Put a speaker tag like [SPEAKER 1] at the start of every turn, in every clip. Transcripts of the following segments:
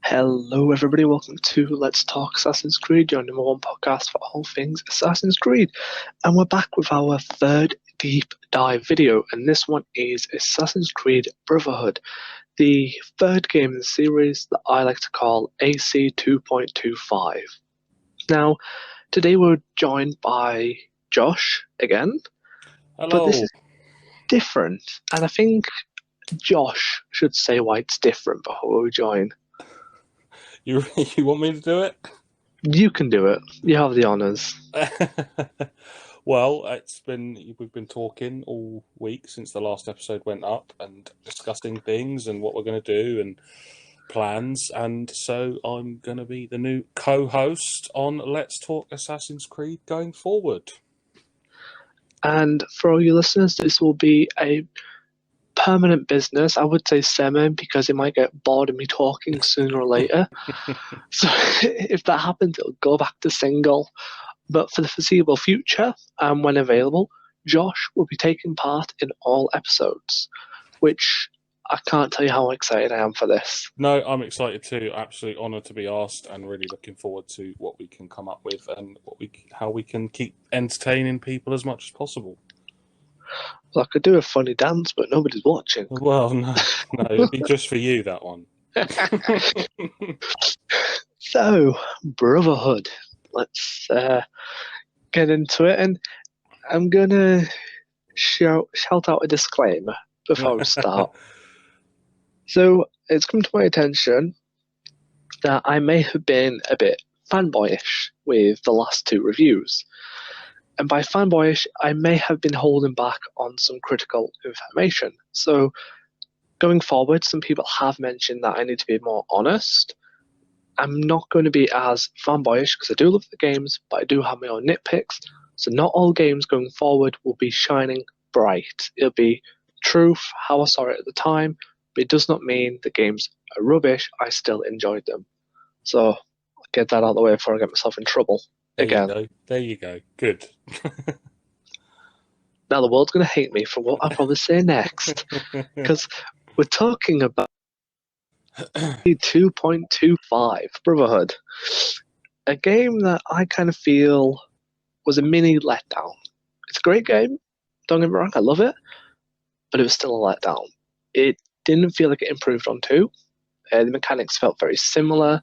[SPEAKER 1] Hello, everybody. Welcome to Let's Talk Assassin's Creed, your number one podcast for all things Assassin's Creed. And we're back with our third deep dive video, and this one is Assassin's Creed Brotherhood, the third game in the series that I like to call AC 2.25. Now, today we're joined by Josh again.
[SPEAKER 2] Hello.
[SPEAKER 1] But this is different, and I think Josh should say why it's different before we join.
[SPEAKER 2] You want me to do it?
[SPEAKER 1] You can do it. You have the honours.
[SPEAKER 2] Well, we've been talking all week since the last episode went up and discussing things and what we're going to do and plans, and so I'm going to be the new co-host on Let's Talk Assassin's Creed going forward.
[SPEAKER 1] And for all you listeners, this will be a permanent business. I would say semi, because it might get bored of me talking sooner or later. So if that happens, it'll go back to single. But for the foreseeable future, and when available, Josh will be taking part in all episodes, which I can't tell you how excited I am for this.
[SPEAKER 2] No, I'm excited too. Absolutely honoured to be asked, and really looking forward to what we can come up with and how we can keep entertaining people as much as possible.
[SPEAKER 1] Well, I could do a funny dance, but nobody's watching.
[SPEAKER 2] Well, no, it'd be just for you, that one.
[SPEAKER 1] So, Brotherhood. Let's get into it, and I'm gonna shout out a disclaimer before we start. So, it's come to my attention that I may have been a bit fanboyish with the last two reviews. And by fanboyish, I may have been holding back on some critical information. So, going forward, some people have mentioned that I need to be more honest. I'm not going to be as fanboyish because I do love the games, but I do have my own nitpicks. So, not all games going forward will be shining bright. It'll be truth, how I saw it at the time, but it does not mean the games are rubbish. I still enjoyed them. So, I'll get that out of the way before I get myself in trouble.
[SPEAKER 2] There you go. Good.
[SPEAKER 1] Now the world's going to hate me for what I probably say next, because we're talking about 2.25 Brotherhood, a game that I kind of feel was a mini letdown. It's a great game, don't get me wrong, I love it, but it was still a letdown. It didn't feel like it improved on 2. The mechanics felt very similar,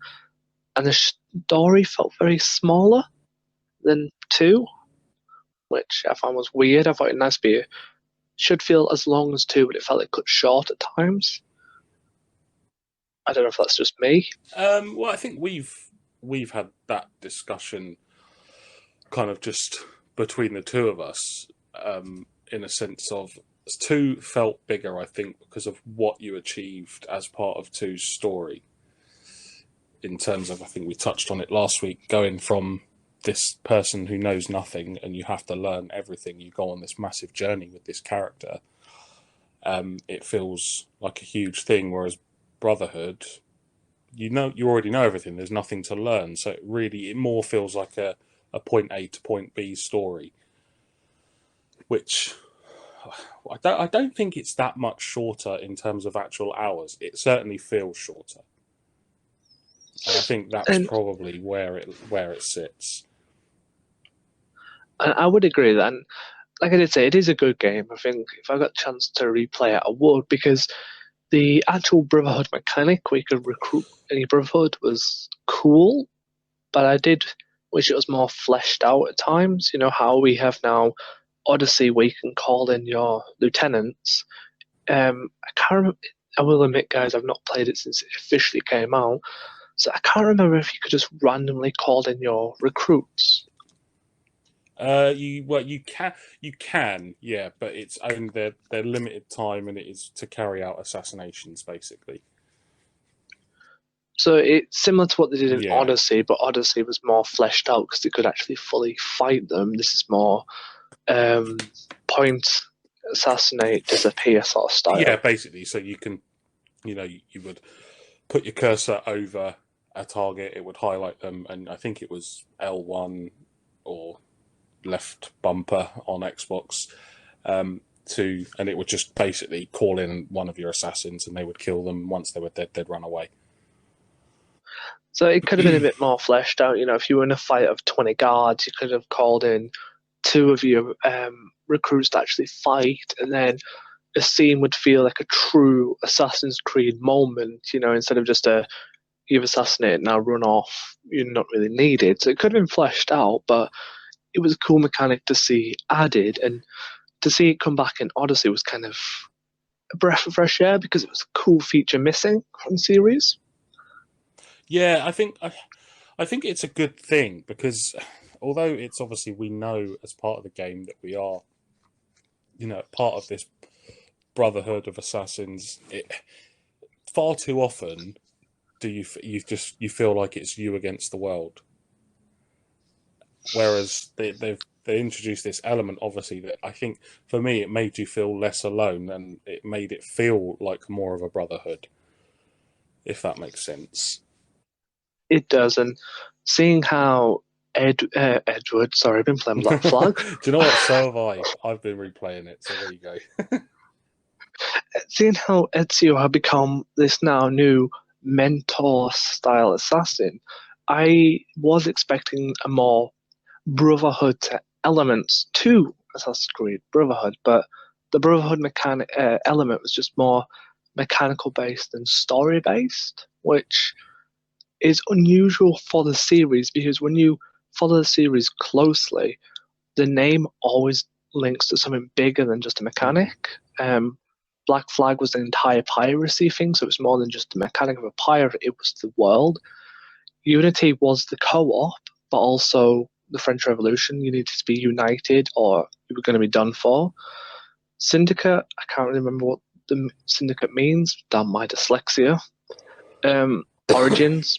[SPEAKER 1] and the story felt very smaller than 2, which I found was weird. I thought it should feel as long as 2, but it felt like cut short at times. I don't know if that's just me.
[SPEAKER 2] Well, I think we've had that discussion kind of just between the two of us, in a sense of 2 felt bigger, I think, because of what you achieved as part of 2's story. In terms of, I think we touched on it last week, going from this person who knows nothing and you have to learn everything. You go on this massive journey with this character. It feels like a huge thing, whereas Brotherhood, you already know everything. There's nothing to learn. So it more feels like a point A to point B story, which I don't think it's that much shorter in terms of actual hours. It certainly feels shorter. And I think that's probably where it sits.
[SPEAKER 1] I would agree that. And like I did say, it is a good game. I think if I got a chance to replay it, I would, because the actual Brotherhood mechanic where you could recruit any Brotherhood was cool, but I did wish it was more fleshed out at times. You know how we have now Odyssey where you can call in your lieutenants. I can't remember, I will admit, guys, I've not played it since it officially came out, so I can't remember if you could just randomly call in your recruits.
[SPEAKER 2] You can, yeah, but it's only their limited time, and it is to carry out assassinations, basically.
[SPEAKER 1] So it's similar to what they did in Odyssey, but Odyssey was more fleshed out because they could actually fully fight them. This is more point, assassinate, disappear sort of style.
[SPEAKER 2] Yeah, basically. So you can, you would put your cursor over a target, it would highlight them, and I think it was L1 or left bumper on Xbox, and it would just basically call in one of your assassins, and they would kill them. Once they were dead, they'd run away.
[SPEAKER 1] So it could have been a bit more fleshed out. If you were in a fight of 20 guards, you could have called in two of your recruits to actually fight, and then a scene would feel like a true Assassin's Creed moment, instead of just you've assassinated, now run off, you're not really needed. So it could have been fleshed out, but it was a cool mechanic to see added, and to see it come back in Odyssey was kind of a breath of fresh air because it was a cool feature missing from the series.
[SPEAKER 2] Yeah, I think it's a good thing because although it's obviously we know as part of the game that we are, part of this Brotherhood of Assassins, far too often do you feel like it's you against the world. Whereas they introduced this element, obviously, that I think for me it made you feel less alone, and it made it feel like more of a brotherhood, if that makes sense.
[SPEAKER 1] It does, and seeing how Edward, sorry, I've been playing Black Flag.
[SPEAKER 2] Do you know what? So have I. I've been replaying it, so there you go.
[SPEAKER 1] Seeing how Ezio had become this now new mentor-style assassin, I was expecting a more Brotherhood elements to Assassin's Creed Brotherhood, but the Brotherhood mechanic element was just more mechanical based than story based, which is unusual for the series because when you follow the series closely, the name always links to something bigger than just a mechanic. Black Flag was the entire piracy thing, so it was more than just the mechanic of a pirate, it was the world. Unity was the co-op, but also the French Revolution. You needed to be united or you were going to be done for. Syndicate, I can't remember what the Syndicate means, damn my dyslexia. Origins,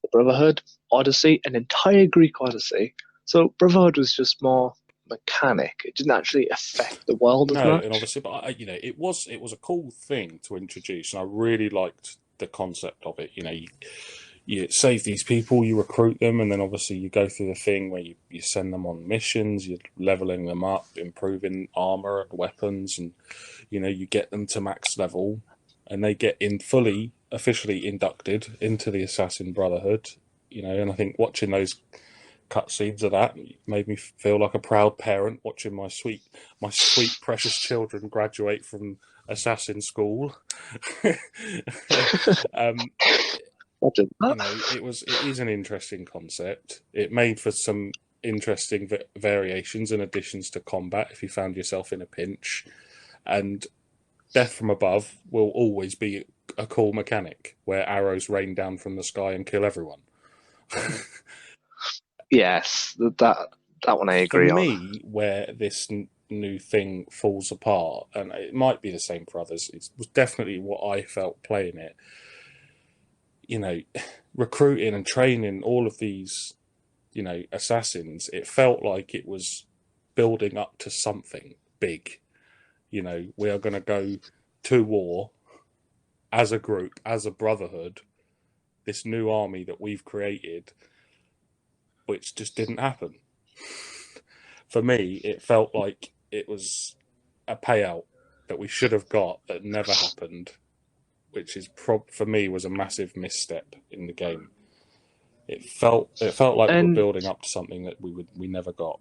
[SPEAKER 1] the Brotherhood, Odyssey, an entire Greek Odyssey. So Brotherhood was just more mechanic. It didn't actually affect the world as
[SPEAKER 2] No,
[SPEAKER 1] much.
[SPEAKER 2] and obviously, but it was a cool thing to introduce, and I really liked the concept of it. You save these people, you recruit them, and then obviously you go through the thing where you send them on missions, you're leveling them up, improving armor and weapons, and you get them to max level, and they get fully officially inducted into the Assassin Brotherhood. And I think watching those cutscenes of that made me feel like a proud parent watching my sweet precious children graduate from assassin school. um, it is an interesting concept. It made for some interesting variations and additions to combat if you found yourself in a pinch, and death from above will always be a cool mechanic where arrows rain down from the sky and kill everyone.
[SPEAKER 1] Yes, that one I
[SPEAKER 2] For
[SPEAKER 1] agree on.
[SPEAKER 2] me, where this new thing falls apart, and it might be the same for others, it was definitely what I felt playing it. Recruiting and training all of these, assassins, it felt like it was building up to something big. We are going to go to war as a group, as a brotherhood, this new army that we've created, which just didn't happen. For me, it felt like it was a payout that we should have got that never happened, which is for me was a massive misstep in the game. It felt like we were
[SPEAKER 1] And
[SPEAKER 2] building up to something that we never got.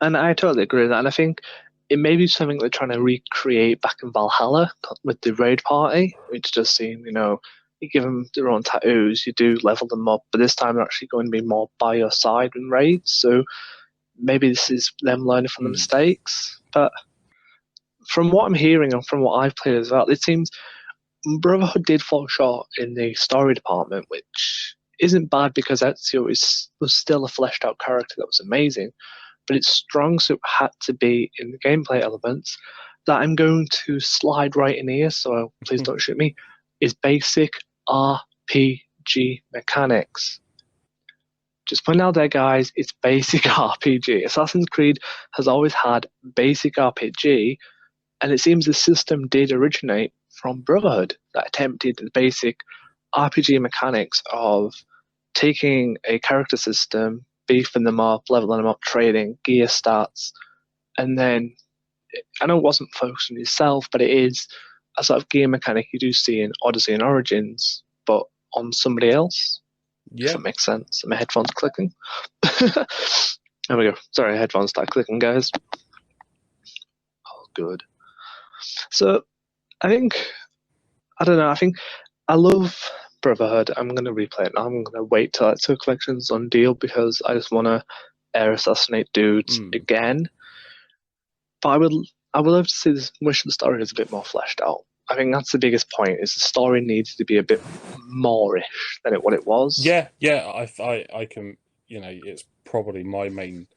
[SPEAKER 1] and I totally agree with that. And I think it may be something they're trying to recreate back in Valhalla with the raid party, which just seemed, you give them their own tattoos, you do level them up, but this time they're actually going to be more by your side in raids. So maybe this is them learning from the mistakes. But from what I'm hearing and from what I've played as well, it seems Brotherhood did fall short in the story department, which isn't bad because Ezio was still a fleshed out character that was amazing, but its strong suit had to be in the gameplay elements that I'm going to slide right in here, so please don't shoot me, is basic RPG mechanics. Just putting out there, guys, it's basic RPG. Assassin's Creed has always had basic RPG, and it seems the system did originate from Brotherhood that attempted the basic RPG mechanics of taking a character system, beefing them up, leveling them up, trading, gear stats, and then I know it wasn't focused on yourself, but it is a sort of game mechanic you do see in Odyssey and Origins, but on somebody else. If
[SPEAKER 2] Yeah.
[SPEAKER 1] that makes sense. My headphones clicking. There we go. Sorry, headphones start clicking, guys. Oh, good. So I think I don't know. I think I love Brotherhood. I'm gonna replay it now. I'm gonna wait till that two collections on deal because I just want to air assassinate dudes again. But I would love to see this. Wish the story is a bit more fleshed out. I think that's the biggest point. Is the story needs to be a bit more-ish than what it was.
[SPEAKER 2] Yeah, I can, it's probably my main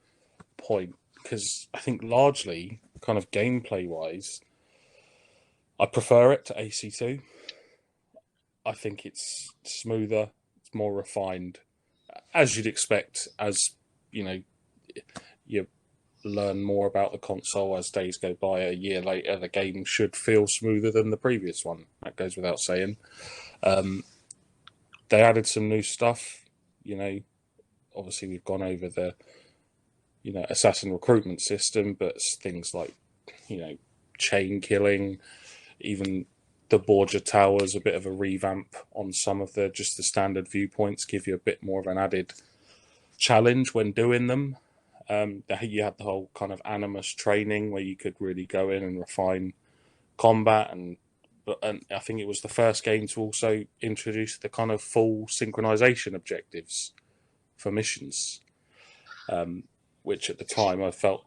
[SPEAKER 2] point because I think largely, kind of gameplay wise, I prefer it to AC2. I think it's smoother, it's more refined, as you'd expect. As you know, you learn more about the console as days go by. A year later, the game should feel smoother than the previous one. That goes without saying. They added some new stuff. Obviously we've gone over the assassin recruitment system, but things like chain killing, even the Borgia Towers, a bit of a revamp on some of the standard viewpoints, give you a bit more of an added challenge when doing them. You had the whole kind of animus training where you could really go in and refine combat, and I think it was the first game to also introduce the kind of full synchronization objectives for missions, which at the time I felt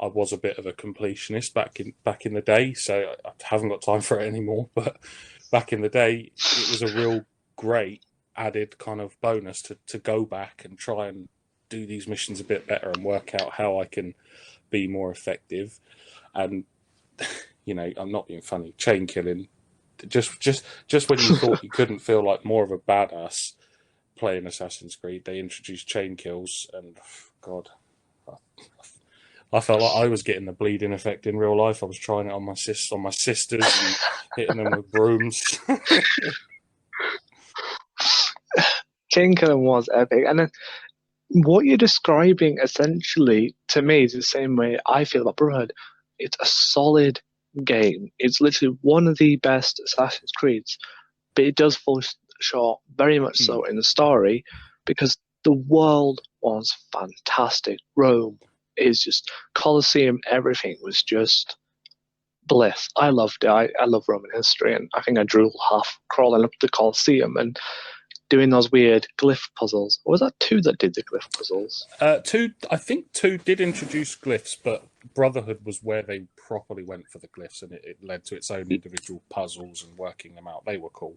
[SPEAKER 2] I was a bit of a completionist back in the day, so I haven't got time for it anymore. But back in the day, it was a real great added kind of bonus to go back and try and do these missions a bit better and work out how I can be more effective. And I'm not being funny. Chain killing, just when you thought you couldn't feel like more of a badass playing Assassin's Creed, they introduced chain kills, and God, I felt like I was getting the bleeding effect in real life. I was trying it on my sisters and hitting them with brooms.
[SPEAKER 1] Chain killing was epic, and then what you're describing essentially to me is the same way I feel about Brotherhood. It's a solid game. It's literally one of the best Assassin's Creeds, but it does fall short very much so in the story because the world was fantastic. Rome is just Colosseum, everything was just bliss. I loved it. I love Roman history, and I think I drew half crawling up the Colosseum and doing those weird glyph puzzles. Or was that two that did the glyph puzzles?
[SPEAKER 2] I think two did introduce glyphs, but Brotherhood was where they properly went for the glyphs, and it led to its own individual puzzles and working them out. They were cool.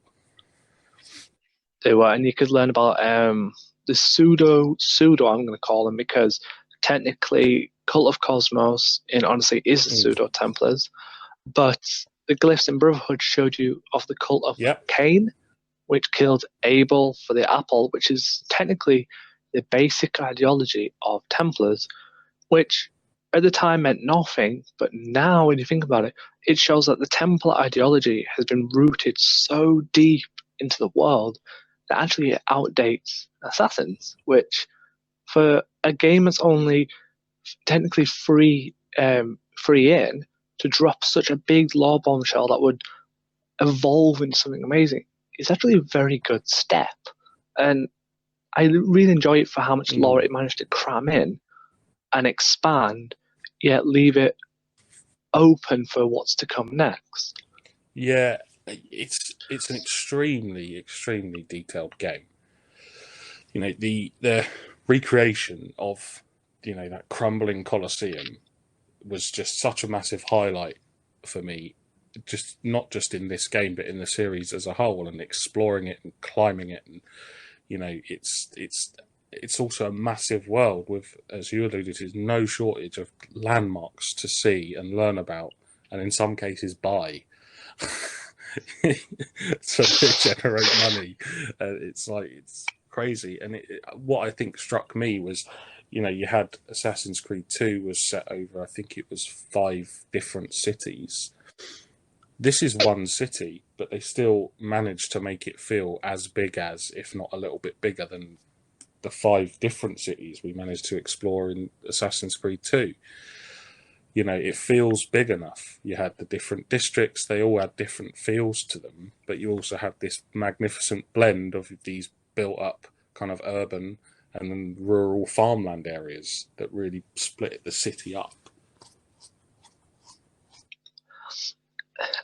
[SPEAKER 1] They were, and you could learn about the pseudo. I'm going to call them because technically, Cult of Cosmos in Odyssey is the pseudo Templars, but the glyphs in Brotherhood showed you of the Cult of Cain, which killed Abel for the apple, which is technically the basic ideology of Templars, which at the time meant nothing, but now when you think about it, it shows that the Templar ideology has been rooted so deep into the world that actually it outdates Assassins, which for a game that's only technically free in to drop such a big lore bombshell that would evolve into something amazing is actually a very good step. And I really enjoy it for how much lore it managed to cram in and expand, yet leave it open for what's to come next.
[SPEAKER 2] Yeah, it's an extremely detailed game. The recreation of that crumbling Colosseum was just such a massive highlight for me, just not just in this game but in the series as a whole, and exploring it and climbing it, and it's also a massive world with, as you alluded to, no shortage of landmarks to see and learn about, and in some cases buy. So they generate money. It's crazy. And what I think struck me was, you had Assassin's Creed 2 was set over, I think it was 5 different cities. This is one city, but they still managed to make it feel as big as, if not a little bit bigger than, the 5 different cities we managed to explore in Assassin's Creed 2. You know, it feels big enough. You had the different districts, they all had different feels to them, but you also have this magnificent blend of these built up kind of urban and then rural farmland areas that really split the city up.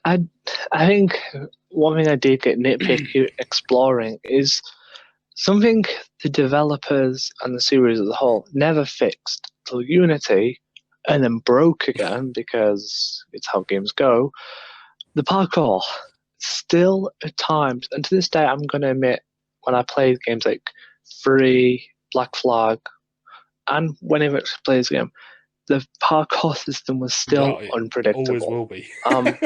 [SPEAKER 1] I I think one thing I did get nitpicky exploring is something the developers and the series as a whole never fixed till Unity and then broke again because it's how games go. The parkour still at times, and to this day, I'm going to admit when I played games like Free, Black Flag, and whenever I play this game, the parkour system was
[SPEAKER 2] Yeah,
[SPEAKER 1] still
[SPEAKER 2] it always
[SPEAKER 1] unpredictable.
[SPEAKER 2] will be.
[SPEAKER 1] Um,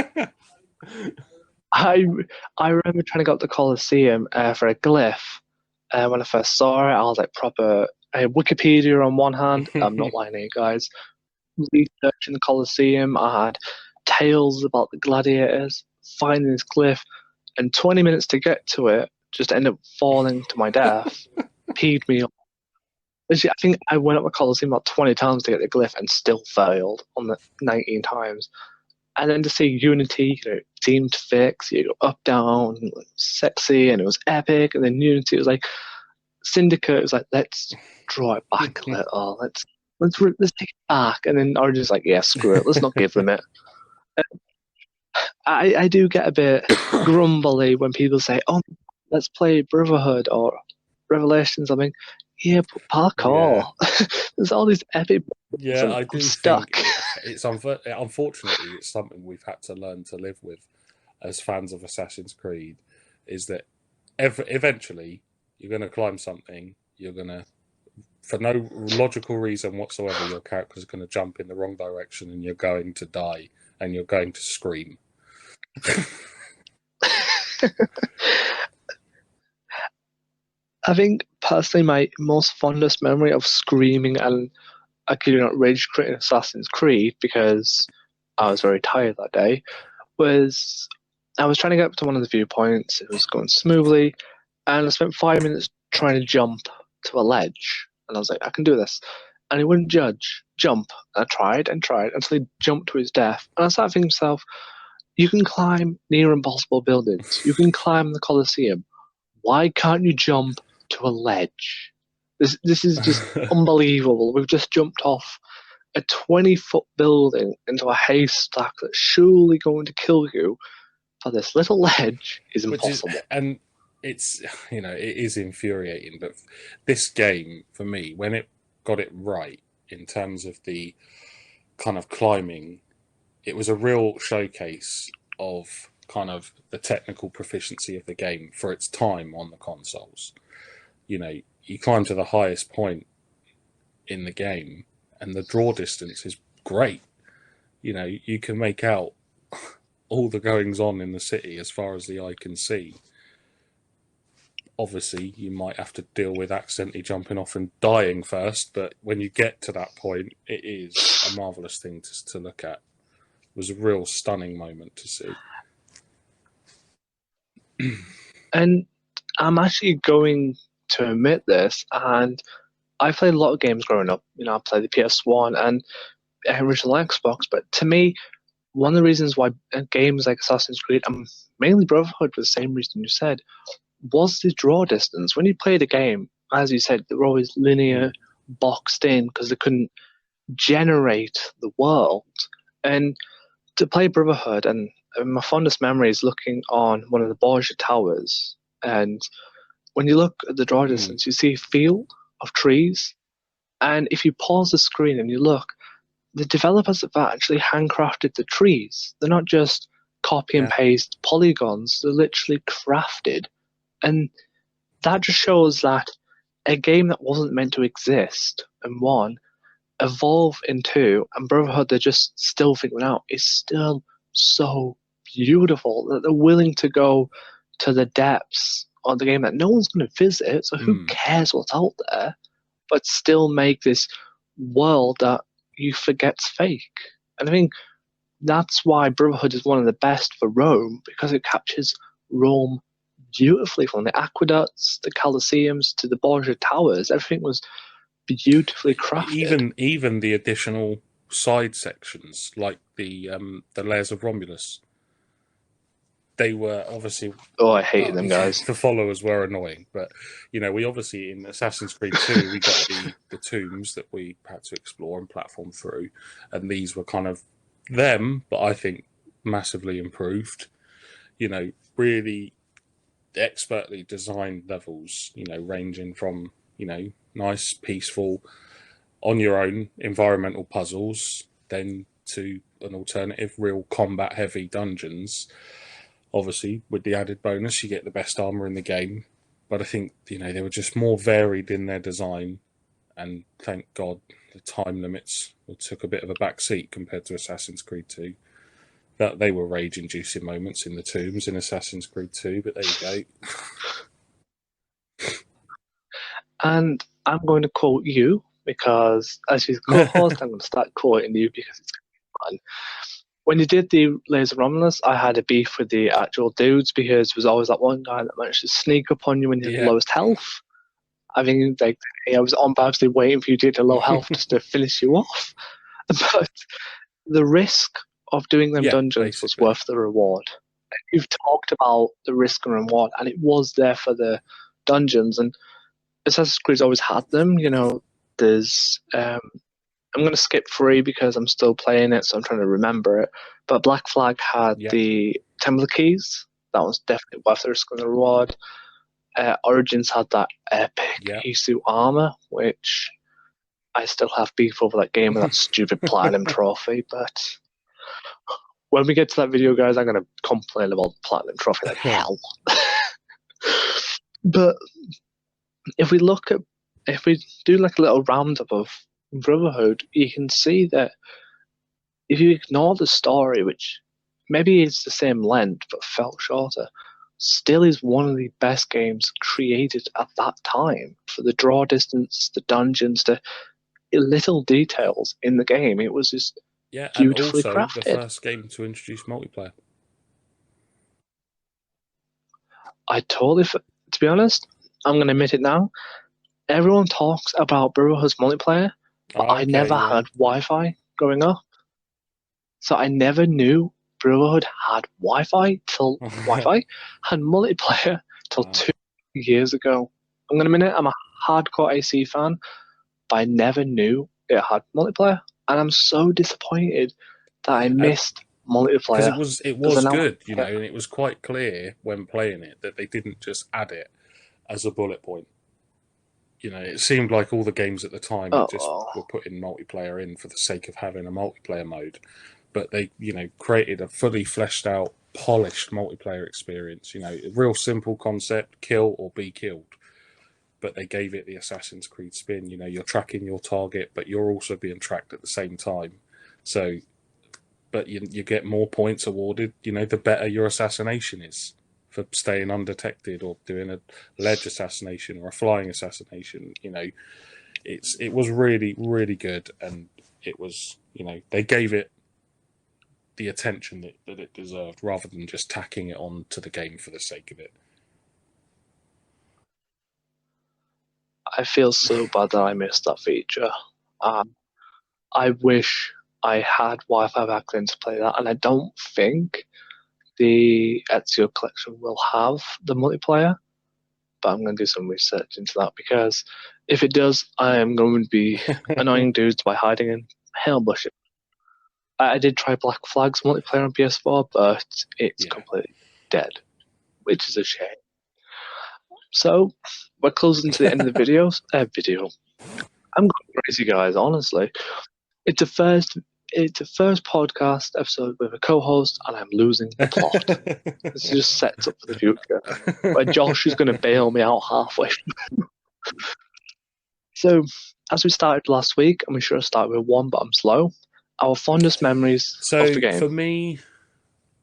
[SPEAKER 1] I I remember trying to go up the Colosseum for a glyph. When I first saw it, I was like proper Wikipedia on one hand. I'm not lying to you guys. Researching the Colosseum, I had tales about the gladiators, finding this glyph, and 20 minutes to get to it, just end up falling to my death. Peed me off. I think I went up the Colosseum about 20 times to get the glyph and still failed on the 19 times. And then to see Unity, seemed fixed, you go up, down, and it was sexy, and it was epic. And then Unity was like, Syndicate was like, let's draw it back a little. Let's take it back. And then Origin's like, yeah, screw it. Let's not give them it. I do get a bit grumbly when people say, oh, let's play Brotherhood or Revelations. I mean, yeah, but parkour.
[SPEAKER 2] Yeah.
[SPEAKER 1] There's all these epic.
[SPEAKER 2] Yeah, I do
[SPEAKER 1] I'm
[SPEAKER 2] think
[SPEAKER 1] stuck.
[SPEAKER 2] it's unfortunately it's something we've had to learn to live with as fans of Assassin's Creed. Is that eventually you're going to climb something, you're going to, for no logical reason whatsoever, your character's going to jump in the wrong direction and you're going to die and you're going to scream.
[SPEAKER 1] I think personally, my most fondest memory of screaming and I kid you not, rage quitting Assassin's Creed because I was very tired that day was I was trying to get up to one of the viewpoints. It was going smoothly, and I spent 5 minutes trying to jump to a ledge. And I was like, I can do this. And he wouldn't jump. I tried and tried until he jumped to his death. And I started thinking to myself, you can climb near impossible buildings. You can climb the Colosseum. Why can't you jump to a ledge? This is just unbelievable. We've just jumped off a 20-foot building into a haystack that's surely going to kill you for this little ledge is
[SPEAKER 2] Which is,
[SPEAKER 1] impossible.
[SPEAKER 2] and it's, you know, it is infuriating, but this game for me, when it got it right in terms of the kind of climbing, it was a real showcase of kind of the technical proficiency of the game for its time on the consoles. You know, you climb to the highest point in the game and the draw distance is great. You know, you can make out all the goings on in the city as far as the eye can see. Obviously, you might have to deal with accidentally jumping off and dying first, but when you get to that point, it is a marvelous thing to look at. It was a real stunning moment to see.
[SPEAKER 1] And I'm actually going to admit this, and I played a lot of games growing up. You know, I played the PS1 and original Xbox, but to me, one of the reasons why games like Assassin's Creed and mainly Brotherhood for the same reason you said was the draw distance. When you played a game, as you said, they were always linear, boxed in because they couldn't generate the world. And to play Brotherhood, and my fondest memory is looking on one of the Borgia towers. And when you look at the draw distance, you see a field of trees. And if you pause the screen and you look, the developers of that actually handcrafted the trees. They're not just copy and
[SPEAKER 2] Yeah.
[SPEAKER 1] paste polygons, they're literally crafted. And that just shows that a game that wasn't meant to exist, and one, evolve into, and Brotherhood they're just still figuring out, is still so beautiful that they're willing to go to the depths of the game that no one's going to visit, so who cares what's out there, but still make this world that you forget's fake. And I think that's why Brotherhood is one of the best for Rome, because it captures Rome beautifully from the aqueducts, the Colosseums, to the Borgia Towers. Everything was beautifully crafted.
[SPEAKER 2] Even the additional side sections, like the layers of Romulus. They were obviously
[SPEAKER 1] Oh, I hated them guys.
[SPEAKER 2] the followers were annoying, but we obviously in Assassin's Creed 2 we got the tombs that we had to explore and platform through, and these were kind of them, but I think massively improved. Really expertly designed levels. Ranging from nice, peaceful, on your own environmental puzzles, then to an alternative, real combat heavy dungeons. Obviously, with the added bonus, you get the best armor in the game. But I think they were just more varied in their design, and thank God the time limits took a bit of a back seat compared to Assassin's Creed 2. That they were rage-inducing moments in the tombs in Assassin's Creed 2, but there you go.
[SPEAKER 1] And I'm going to quote you because, as your co-host, I'm going to start quoting you because it's fun. When you did the Laser Romulus, I had a beef with the actual dudes because there was always that one guy that managed to sneak up on you when you had the lowest health. I think I was on purposely waiting for you to get to low health just to finish you off. But the risk of doing them dungeons was worth the reward. You've talked about the risk and reward, and it was there for the dungeons. And Assassin's Creed's always had them. There's I'm going to skip 3 because I'm still playing it, so I'm trying to remember it. But Black Flag had the Temple Keys. That was definitely worth the risk and the reward. Origins had that epic Isu armor, which I still have beef over that game and that stupid platinum trophy. But when we get to that video, guys, I'm going to complain about the platinum trophy like hell. But if we do like a little roundup of Brotherhood, you can see that if you ignore the story, which maybe is the same length but felt shorter, still is one of the best games created at that time. For the draw distance, the dungeons, the little details in the game, it was just beautifully
[SPEAKER 2] and also
[SPEAKER 1] crafted.
[SPEAKER 2] The first game to introduce multiplayer.
[SPEAKER 1] To be honest, I'm going to admit it now. Everyone talks about Brotherhood's multiplayer, but I never had Wi-Fi growing up. So I never knew Brotherhood had Wi-Fi had multiplayer till 2 years ago. I'm going to admit it, I'm a hardcore AC fan, but I never knew it had multiplayer. And I'm so disappointed that I missed multiplayer.
[SPEAKER 2] Because it was good, and it was quite clear when playing it that they didn't just add it as a bullet point. It seemed like all the games at the time just were putting multiplayer in for the sake of having a multiplayer mode. But they, created a fully fleshed out, polished multiplayer experience. A real simple concept, kill or be killed. But they gave it the Assassin's Creed spin. You're tracking your target, but you're also being tracked at the same time. So, but you get more points awarded, the better your assassination is for staying undetected or doing a ledge assassination or a flying assassination. It was really, really good, and it was, they gave it the attention that it deserved rather than just tacking it on to the game for the sake of it.
[SPEAKER 1] I feel so bad that I missed that feature. I wish I had Wi-Fi back then to play that, and I don't think the Ezio collection will have the multiplayer, but I'm going to do some research into that because if it does, I am going to be annoying dudes by hiding in hell bushes. I did try Black Flag's multiplayer on PS4, but it's completely dead, which is a shame. So we're closing to the end of the video. I'm going crazy, guys. Honestly, it's a first podcast episode with a co-host, and I'm losing the plot. This just sets up for the future, where Josh is going to bail me out halfway. So, as we started last week, and we should have started with one, but I'm slow. Our fondest memories of the game.
[SPEAKER 2] For me,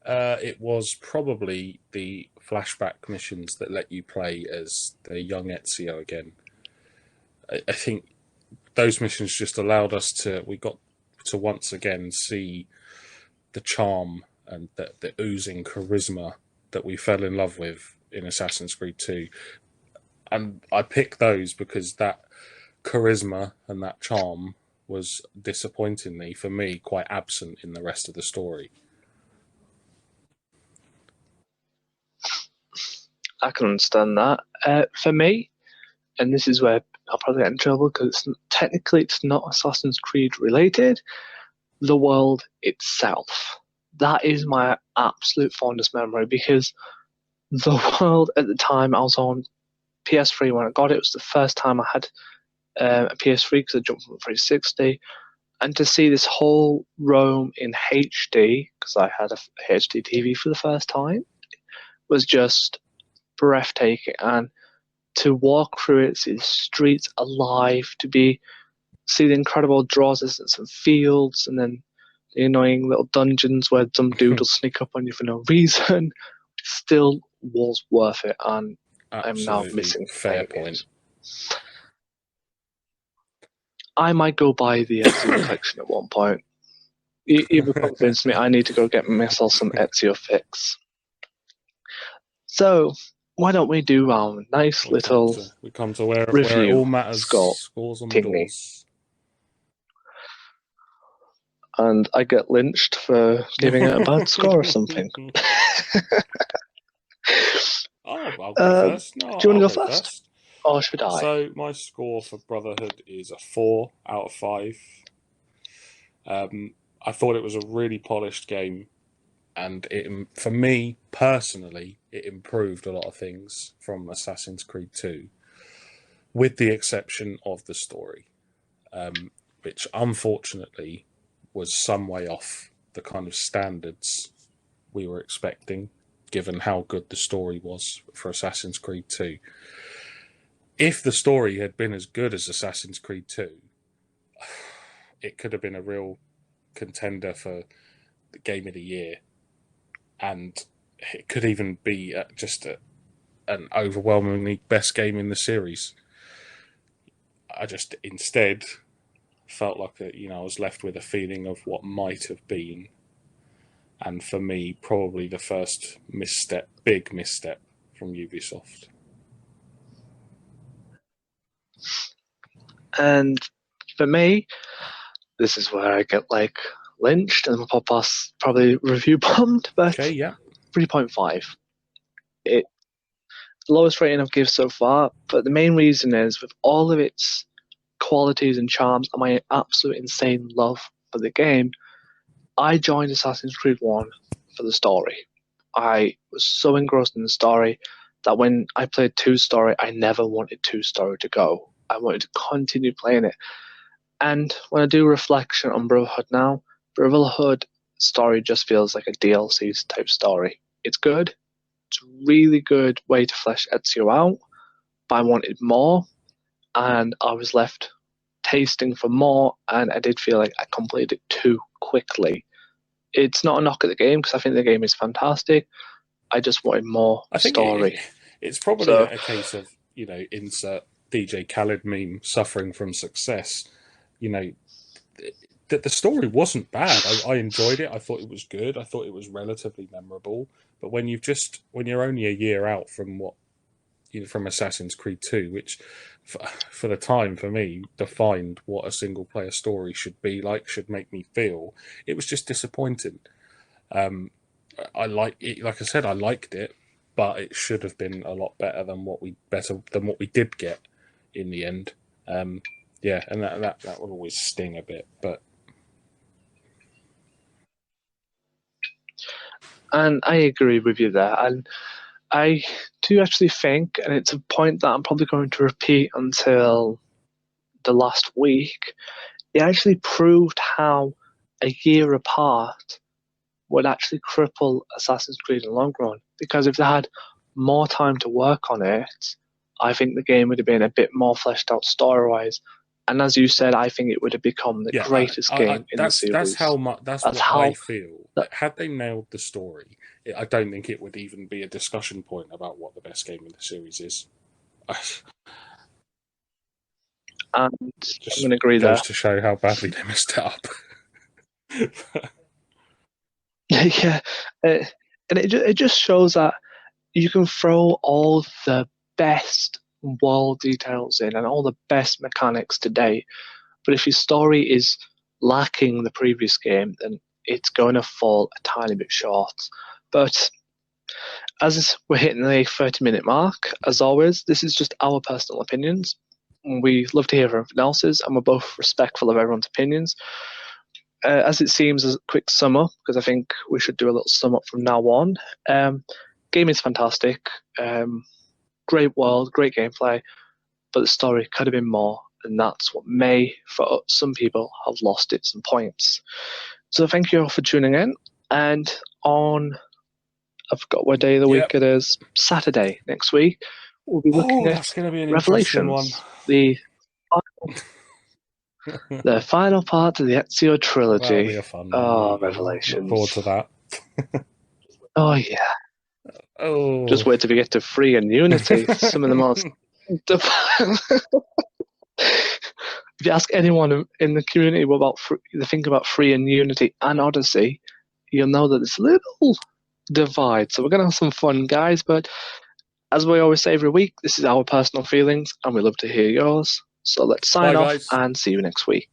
[SPEAKER 2] it was probably the flashback missions that let you play as the young Ezio again. I think those missions just allowed us we got to once again see the charm and the oozing charisma that we fell in love with in Assassin's Creed 2. And I picked those because that charisma and that charm was disappointingly, for me, quite absent in the rest of the story.
[SPEAKER 1] I can understand that. For me, and this is where I'll probably get in trouble because technically it's not Assassin's Creed related, the world itself. That is my absolute fondest memory because the world at the time I was on PS3 when I got it. It was the first time I had a PS3 because I jumped from 360. And to see this whole Rome in HD, because I had a HD TV for the first time, was just breathtaking. And to walk through it, see the streets alive, see the incredible draw distance and fields, and then the annoying little dungeons where some dude will sneak up on you for no reason, still was worth it. And I'm now
[SPEAKER 2] Absolutely
[SPEAKER 1] missing
[SPEAKER 2] fair point.
[SPEAKER 1] I might go buy the Ezio collection at one point. You've convinced me I need to go get myself some Ezio fix. So, why don't we do our nice little
[SPEAKER 2] we come to where it all matters, scores on the doors.
[SPEAKER 1] And I get lynched for giving it a bad score or something.
[SPEAKER 2] I'll go first. No,
[SPEAKER 1] do you want to go first? Or should I?
[SPEAKER 2] So my score for Brotherhood is a 4 out of 5. I thought it was a really polished game, and for me personally, it improved a lot of things from Assassin's Creed 2, with the exception of the story, which unfortunately was some way off the kind of standards we were expecting, given how good the story was for Assassin's Creed 2. If the story had been as good as Assassin's Creed 2, it could have been a real contender for the Game of the Year, and it could even be an overwhelmingly best game in the series. I just instead felt like I was left with a feeling of what might have been, and for me, probably the first big misstep from Ubisoft.
[SPEAKER 1] And for me, this is where I get lynched and my podcast probably review bombed, but
[SPEAKER 2] okay, yeah.
[SPEAKER 1] 3.5. It's the lowest rating I've given so far, but the main reason is with all of its qualities and charms and my absolute insane love for the game, I joined Assassin's Creed 1 for the story. I was so engrossed in the story that when I played 2 story, I never wanted 2 story to go. I wanted to continue playing it. And when I do reflection on Brotherhood now, Brotherhood story just feels like a DLC type story. It's good. It's a really good way to flesh Ezio out, but I wanted more, and I was left tasting for more, and I did feel like I completed it too quickly. It's not a knock at the game because I think the game is fantastic. I just wanted more story.
[SPEAKER 2] It's probably a case of, insert DJ Khaled meme, suffering from success. The story wasn't bad. I enjoyed it. I thought it was good. I thought it was relatively memorable. But when you're only a year out from from Assassin's Creed 2, which for the time for me defined what a single player story should be like, should make me feel, it was just disappointing. I like I liked it, but it should have been a lot better than what we did get in the end. And that would always sting a bit, but.
[SPEAKER 1] And I agree with you there. And I do actually think, and it's a point that I'm probably going to repeat until the last week, it actually proved how a year apart would actually cripple Assassin's Creed in the long run. Because if they had more time to work on it, I think the game would have been a bit more fleshed out story-wise. And as you said, I think it would have become the greatest game in the series.
[SPEAKER 2] That's what I feel. Had they nailed the story, I don't think it would even be a discussion point about what the best game in the series is.
[SPEAKER 1] And I'm going to agree there.
[SPEAKER 2] Goes to show how badly they messed it up.
[SPEAKER 1] Yeah, and it just shows that you can throw all the best world details in and all the best mechanics today, But if your story is lacking the previous game, then it's going to fall a tiny bit short. But as we're hitting the 30-minute mark, as always, this is just our personal opinions. We love to hear everyone else's, and we're both respectful of everyone's opinions. As it seems, as a quick sum up, because I think we should do a little sum up from now on. Game is fantastic. Great world, great gameplay, but the story could have been more, and that's what may, for some people, have lost it some points. So thank you all for tuning in, and I forgot what day of the week it is, Saturday next week, we'll be looking at
[SPEAKER 2] that's going to be an
[SPEAKER 1] Revelations,
[SPEAKER 2] interesting one.
[SPEAKER 1] the final part of the Ezio trilogy.
[SPEAKER 2] That'll be a fun one.
[SPEAKER 1] Revelations.
[SPEAKER 2] Look forward to that.
[SPEAKER 1] Oh yeah.
[SPEAKER 2] Oh,
[SPEAKER 1] Just wait till we get to Free and Unity. Some of the most. If you ask anyone in the community about they think about Free and Unity and Odyssey, you'll know that there's a little divide. So we're gonna have some fun, guys. But as we always say every week, this is our personal feelings, and we love to hear yours. So let's sign off
[SPEAKER 2] guys.
[SPEAKER 1] and see you next week.